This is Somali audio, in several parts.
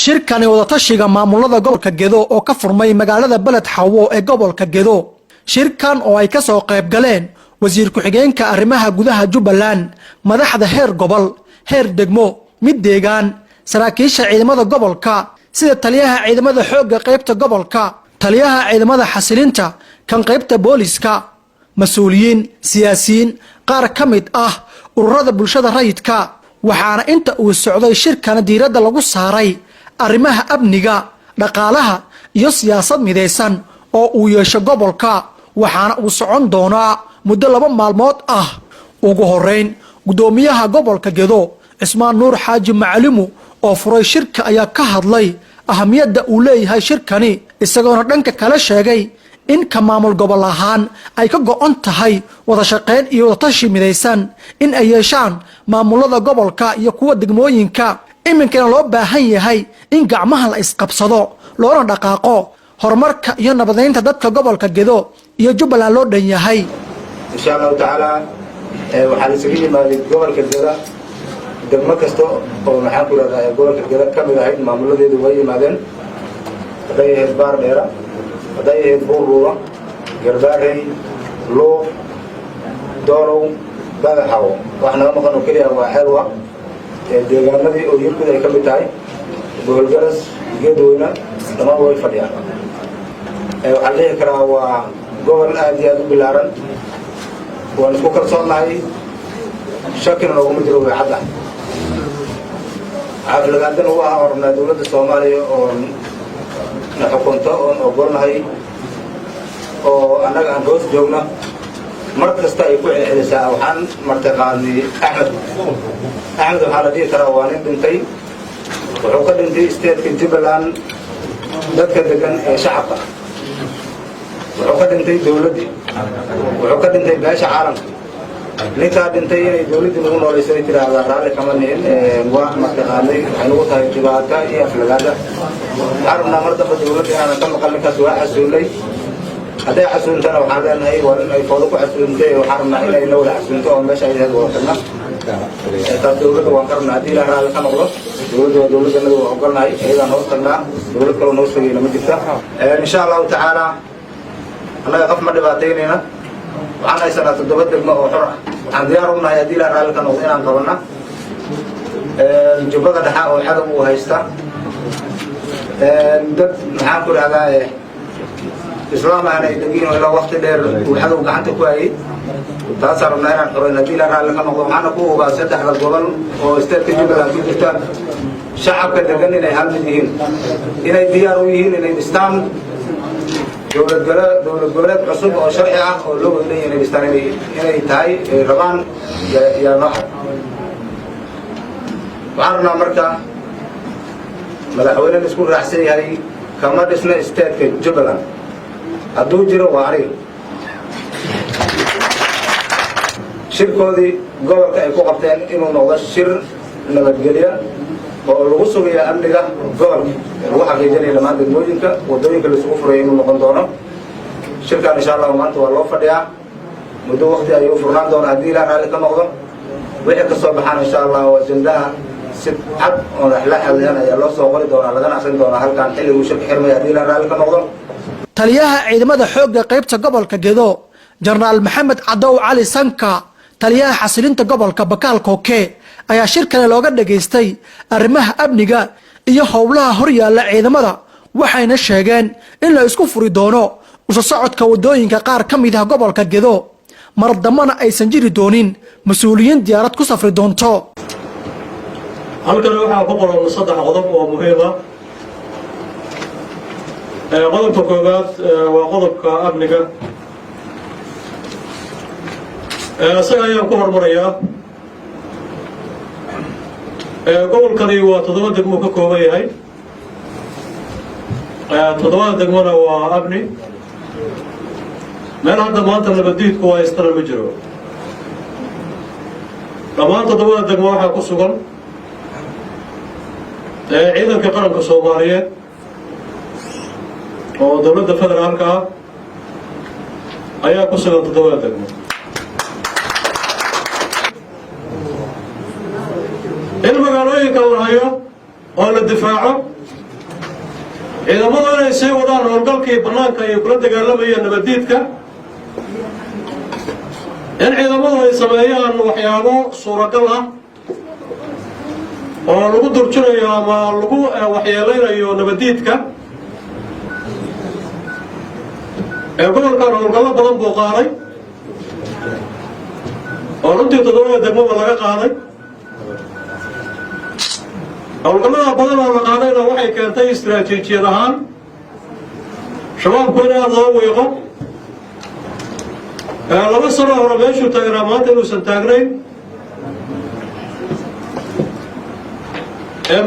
shirkani wadatashiga maamulada gobolka Gedo oo ka furmay magaalada Balad Xawo ee gobolka Gedo. Shirkan oo ay ka soo qayb galeen wasiir ku-xigeenka arrimaha gudaha Jubbaland, madaxda heer gobol, heer degmo, mid deegaan, saraakiisha ciidamada gobolka, sida taliyaha ciidamada xoogga qaybta gobolka, taliyaha ciidamada xasilinta, kan qaybta booliska, mas'uuliyiin, siyaasiyiin, qaar ka mid ah ururada bulshada rayidka. waxaana inta uu socday shirkan diiradda lagu saaray arrimaha amniga, dhaqaalaha iyo siyaasad midaysan oo uu yeesho gobolka, waxaana uu socon doonaa muddo 2 maalmood ah. ugu horeyn gudoomiyaha gobolka Gedo Cismaan Nuur Xaaji Macalimu oo furay shirka ayaa ka hadlay ahamiyadda uu leeyahay shirkani, isagoona dhanka kale sheegay in ka maamul gobol ahaan ay ka go'an tahay wada shaqeyn iyo wada tashi midaysan in ay yeeshaan maamulada gobolka iyo kuwa degmooyinka. iminkana loo baahan yahay in gacmaha la isqabsado loona dhaqaaqo horumarka iyo nabadeynta dadka gobolka Gedo iyo Jubbaland loo dhan yahay. insha Allah taala waxaan isugu yimaadey gobolka Gedo degmo kasto oo maxaa ku raadaya gobolka Gedo kamid ah maamuladeedu way yimaadeen haday baar dheera haday buuruwa garbaarey loo doorow badaxaw waxna maqan oo kaliya waa xelwa deegaanadii oo yirkooda ay kamid tahay gobolgaras Geedweyna dhammaan way fadhiyaan. waxaan leeyahay karaa waa gobol aad iyo aad u bilaaran, waan isku kalsoonahay, shakina looguma jiro wadaxadda xafladadan u ah horna dowladda Soomaaliya oo na xukunto oo ogolnahay oo anaga aan hoos joogna mar kasta ay ku celcelisaa. waxaan martaqaanay Axmed waxaa la dhihi karaa waa nin dhintay, wuxuu ka dhintay stateska Jubbaland dadka degan ee shacabka, wuxuu ka dhintay dowladdii, wuxuu ka dhintay beesha caalamka. ninkaa dhintay inay dowladdii lagu nooleysay tiraahdaa raalli kama nihin, waa martaqaanay waxay nagu tahay dhibaato iyo aflagaada. waxaan rabnaa mar dambe dowladda inaanan ka maqal ninkaas waa xasuulay. hadday xasuuntana waxaan leenahay waa in ay foodo ku xasuuntay, waxaan rabnaa inay la wada xasuunto oo meesha ay ahayd wada tagna. taas dowladda waan ka rabnaa haddii ilaa raalli ka noqdo. dowladda waa dowladdanada waa ogolnahay, iyadaan hoos tagnaa, dowlad kaloo noo sugayna ma jirta. insha allahu tacaala annaga qof ma dhibaataynayna, waxaan haysanaa 7 degmo oo xor ah. waxaan diyaar u nahay haddii ilaa raalli ka noqdo inaan qabanna jubbada dhexa oo xadow uu haysta dad maxaan ku dhahdaa islaam ahna ay degiin oo ilaa waqti dheer uu xadow gacanta ku hayay. taasaan rabnaa inaan xoroyn haddii ilaa raalli ka noqdo. waxaana ku ogaa 3 gobol oo isteedka Jubbaland ku jirta shacabka degan inay hal mid yihiin, inay diyaar u yihiin inay dhistaan dowlad goboleed cusub oo sharci ah oo loo wadanayo inay dhistaan inay tahay rabaan yaa nooca. waxaan rabnaa marka madaxweyne isku raacsan yahay kama dhisna isteedka Jubbaland, hadduu jiro waa aniga. shirkoodii gobolka ay ku qabteen inuu noqdo shir nabadgelya oo lagu sugayo amniga gobolka, lagu xaqiijinayo dhammaan degmooyinka, wadooyinka laisugu furayo inuu noqon doono. shirkan insha Allah maanta waa loo fadhiyaa, muddo waqti ayuu furnaan doonaa haddii ilaa raalli ka noqdo. wixii ka soo baxaan insha Allah ajendaha si cad oo la xaliyaan ayaa loo soo qori doonaa, lagana aqrin doonaa halkan xilligu shirka xirmaya haddii ilaa raalli ka noqdo. taliyaha ciidamada xoogga qaybta gobolka Gedo Generaal Maxamed Cadow Cali Sanka, taliyaha xasilinta gobolka Bakaal Koke ayaa shirkan looga dhageystay arrimaha amniga iyo howlaha hor yaalla ciidamada, waxayna sheegeen in la isku furi doono uso socodka wadooyinka qaar ka mid ah gobolka Gedo, mar dambana aysan jiri doonin mas'uuliyiin diyaarad ku safri doonto. halkan waxaa ku qoran 3 qodob oo muhiim ah. qodobka koowaad waa qodobka amniga. isaga ayaan ku hormarayaa. gobolkani waa 7 degmo ka kooban yahay. 7 degmona waa amni. meel hadda maanta nabadiidku waa istana ma jiro. dhammaan 7 degmo waxaa ku sugan ciidanka qaranka Soomaaliyeed oo dowladda federaalka ah ayaa ku sugan 7 degmo. in magaalooyinka la hayo oo la difaaco ciidamadu inay sii wadaan howlgalkii bannaanka ay kula dagaalamayeen nabaddiidka in ciidamadu ay sameeyaan waxyaabo suuragal ah oo lagu durjinayo ama lagu waxyeelaynayo nabaddiidka gobolkan howlgallo badan buu qaaday oo runtii 7 degmaba laga qaaday howlgallada badan oo la qaadayna waxay keentay istiraatiijiyad ahaan shabaabku in aad loo wiiqo 2 sano hore meeshuu taagnaa maanta inuusan taagnayn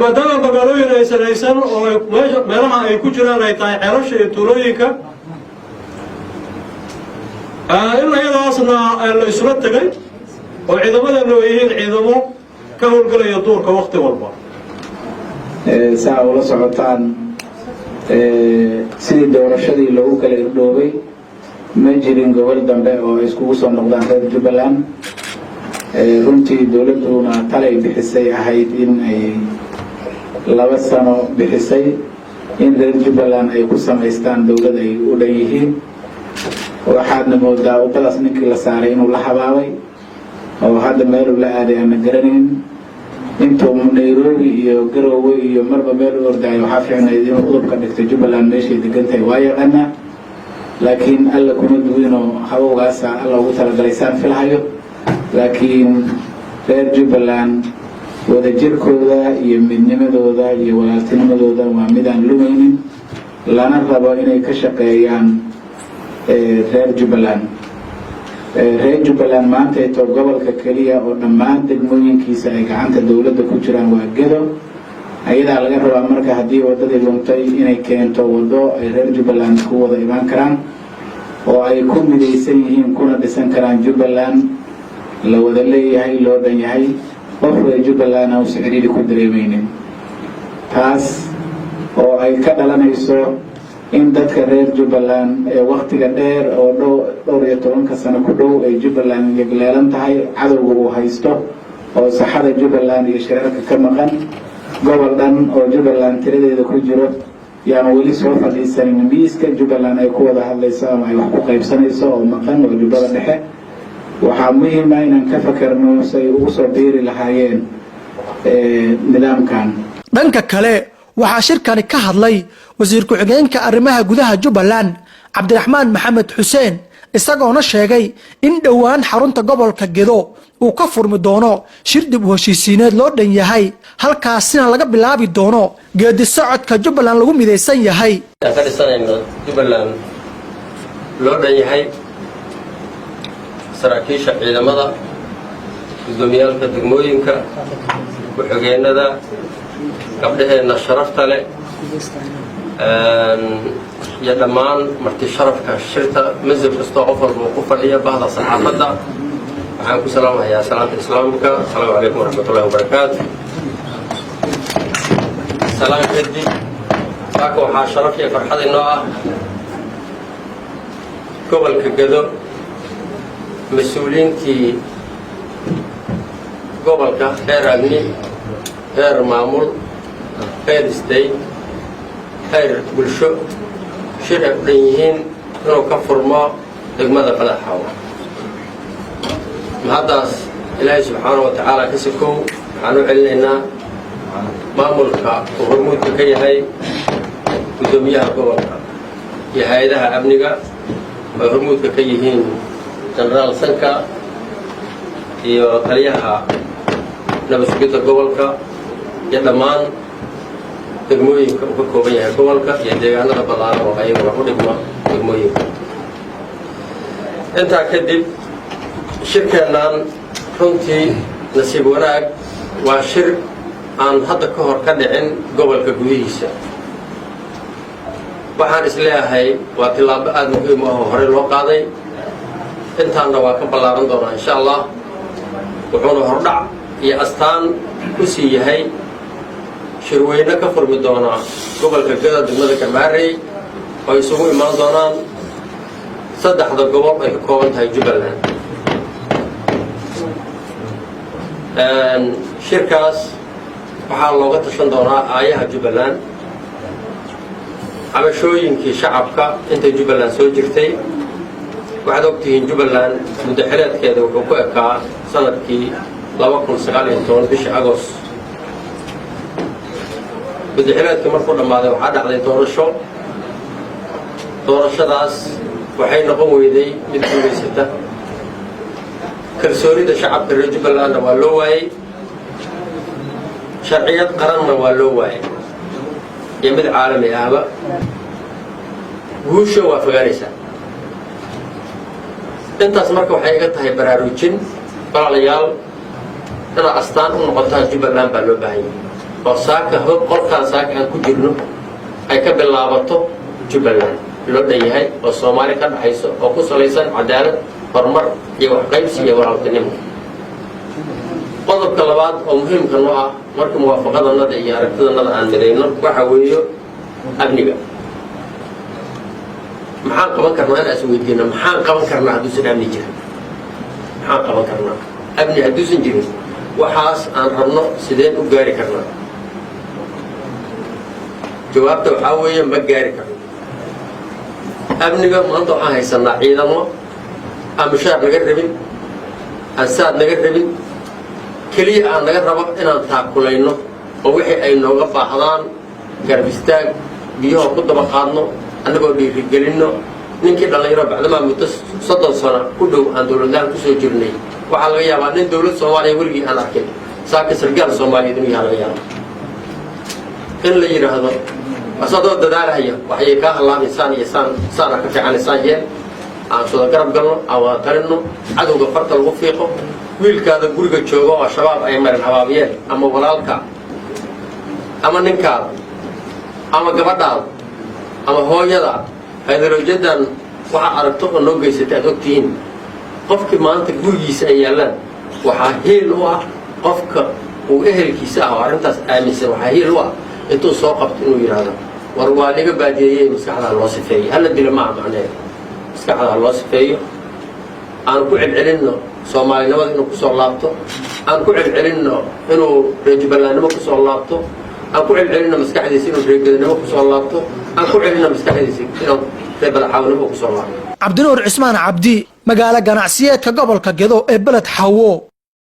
maadaama magaalooyin aysan haysan oo meelaha ay ku jiraan ay tahay xeelasha iyo tuulooyinka in iyadaasna la isula tegay oo ciidamadeenu ay yihiin ciidamo ka howlgalaya duurka waqti walba saa ula socotaan sidii doorashadii loogu kala irdhoobay ma jirin gobol dambe oo ay iskugu soo noqdaan reer Jubbaland runtii dowladuna talay bixisay ahayd in ay 2 sano bixisay in reer Jubbaland ay ku samaystaan dowlad ay u dhan yihiin waxaadna moodaa ubadaas ninkii la saaray inuu la habaabay oo hadda meeluu la aaday aan garanayn intuu Nairobi iyo Garowe iyo marba meel u ordaayo waxaa fiicnayd inuu udubka dhigtay Jubbaland meeshay degan tahay waa yaqaanaa laakiin alla kuma duwino hawgaasa alla ugu talagalay saan filhayo laakiin reer Jubbaland wadajirkooda iyo midnimadooda iyo walaaltinimadooda waa midaan lumaynin lana rabo inay ka shaqeeyaan reer Jubbaland maanta ito gobolka kaliya oo dhammaan degmooyinkiisa ay gacanta dowladda ku jiraan waa Gedo ayadaa laga rabaa marka haddii wadadii luntay inay keento wado ay reer Jubbaland ku wada imaan karaan oo ay ku midaysan yihiin kuna dhisan karaan Jubbaland la wada leeyahay loo dhan yahay qof reer Jubbaland oo siciriiri ku dareemaynin taas oo ay ka dhalanayso in dadka reer Jubbaland ee waqtiga dheer oo dhowr iyo 10 sano ku dhow ay Jubbaland yagleelan tahay cadowga uu haysto oo saxada Jubbaland iyo shirarka ka maqan gobol dhan oo Jubbaland tiradeeda ku jiro yaan weli soo fadhiisanin miiska Jubbaland ay ku wada hadlayso ama ay wax ku qaybsanayso oo maqan oo Jubbada dhexe waxaa muhiim ah inaan ka fakarno say ugu soo biiri lahaayeen nidaamkan dhanka kale waxaa shirkani ka hadlay wasiir ku-xigeenka arrimaha gudaha Jubbaland Cabdiraxmaan Maxamed Xuseen isagoona sheegay in dhowaan xarunta gobolka Gedo uu ka furmi doono shir dib u heshiisiineed loo dhan yahay halkaasina laga bilaabi doono geedi socodka Jubbaland lagu midaysan yahay ka dhisanayna Jubbaland loo dhan yahay saraakiisha ciidamada gudoomiyaalka degmooyinka ku-xigeenada gabdhaheena sharafta leh iyo dhammaan marti sharafka shirta masjid kasta qof walba ku fadhiya bahda saxaafadda waxaan ku salaamayaa salaanta islaamka assalaamu calaykum waraxmatullaahi wabarakaatu salaam kadib saaka waxaa sharaf iyo farxad inoo ah gobolka Gedo mas-uuliyiintii gobolka heer amni heer maamul heer state heer bulsho shir ay u dhan yihiin inuu ka furmo degmada Badaxaawo mahaddaas ilaahay subxaanahu wa tacaala ka sikow waxaan u celinaynaa maamulka uu hormuudka ka yahay gudoomiyaha gobolka iyo hay-adaha amniga oo hormuudka ka yihiin jenaraal Sanka iyo taliyaha nabad sugidda gobolka iyo dhammaan degmooyinka uu ka kooban yahay gobolka iyo deegaanada ballaaran oo ayaguna u dhigma degmooyinka intaa kadib shirkeennan runtii nasiib wanaag waa shir aan hadda ka hor ka dhicin gobolka gudihiisa waxaan isleeyahay waa tilaabo aad muhiim ah oo horey loo qaaday intaanna waa ka ballaaran doonaa insha allah wuxuuna hordhac iyo astaan u sii yahay shirweyne ka furmi doona gobolka Gedo degmada Garbaharey oo isugu imaan doonaan 3 gobol ay ka kooban tahay Jubbaland shirkaas waxaa looga tashan doonaa aayaha Jubbaland cabashooyinkii shacabka inta Jubbaland soo jirtay waxaad ogtihiin Jubbaland muddo xileedkeeda wuxuu ku ekaa sanadkii 2019 bishii Agost muddo xileedkii markuu dhammaaday waxaa dhacday doorashadaas waxay noqon weyday mid guulaysata kalsoonida shacabka reer Jubbalandna waa loo waayay sharciyad qaranna waa loo waayay iyo mid caalami ahba guusha waa fogaanaysaa intaas marka waxay iga tahay baraarujin walaalayaal inaa astaan u noqotaan Jubbaland baa loo baahan yahay oo saaka qolkaan saaka aan ku jirno ay ka bilaabato Jubbaland loo dhanyahay oo Soomaali ka dhaxayso oo ku salaysan cadaalad horumar iyo waxqaybsi iyo walaaltinimo qodobka labaad oo muhiimka noo ah marka muwaafaqadanada iyo aragtidanada aan midayno waxa weeyo amniga maxaan qaban karnaa inaan is weydiino maxaan qaban karnaa hadduusan amni jirin maxaan qaban karnaa amni hadduusan jirin waxaas aan rabno sideen u gaari karnaa jawaabta waxaa weeye ma gaari karno amniga maanta waxaan haysanaa ciidamo aan mushaar naga rabin aan saad naga rabin keliya aan naga rabo inaan taakulayno oo wixii ay nooga baahdaan garab istaag biyaha ku daba qaadno annagoo dhiirigelinno ninkii dhallinyaro bacdamaa muddo 30 sano ku dhow aan dowladlaan ku soo jirnay waxaa laga yaabaa nin dowlad Soomaaliya weligii aan arkin saaka sargaal Soomaaliyeed inuu yahay laga yaabaa in la yiraahdo asadoo dadaalaya waxay ka halaamaysan iyo saan ka fiicanaysan yeen aan soo garab galno aan wada tarinno cadowga farta lagu fiiqo wiilkaada guriga joogo oo shabaab ay marin habaabiyeen ama walaalka ama ninkaada ama gabadhaada ama hooyada haydaroojadan waxa aragto oo noo geysatay aad ogtihiin qofkii maanta gurigiisa ay yaalaan waxaa heel u ah qofka uu ehelkiisa ah oo arrintaas aaminsan waxaa heel u ah intuu soo qabto inuu yiraahdo war waa niga baadiyay maskaxda loo sifeeyay hal dilo ma macneeyo maskaxda loo sifeeyo aan ku celcelinno Soomaalinimada inuu ku soo laabto aan ku celcelinno inuu reer Jubbalandnimo ku soo laabto aan ku celcelinno maskaxdiisa inuu reer Gedanimo ku soo laabto aan ku celcelinno maskaxdiisa inuu reer Badaxaawnimo ku soo laabto Cabdinuur Cismaan Cabdi magaalo ganacsiyeedka gobolka Gedo ee Balad Xawo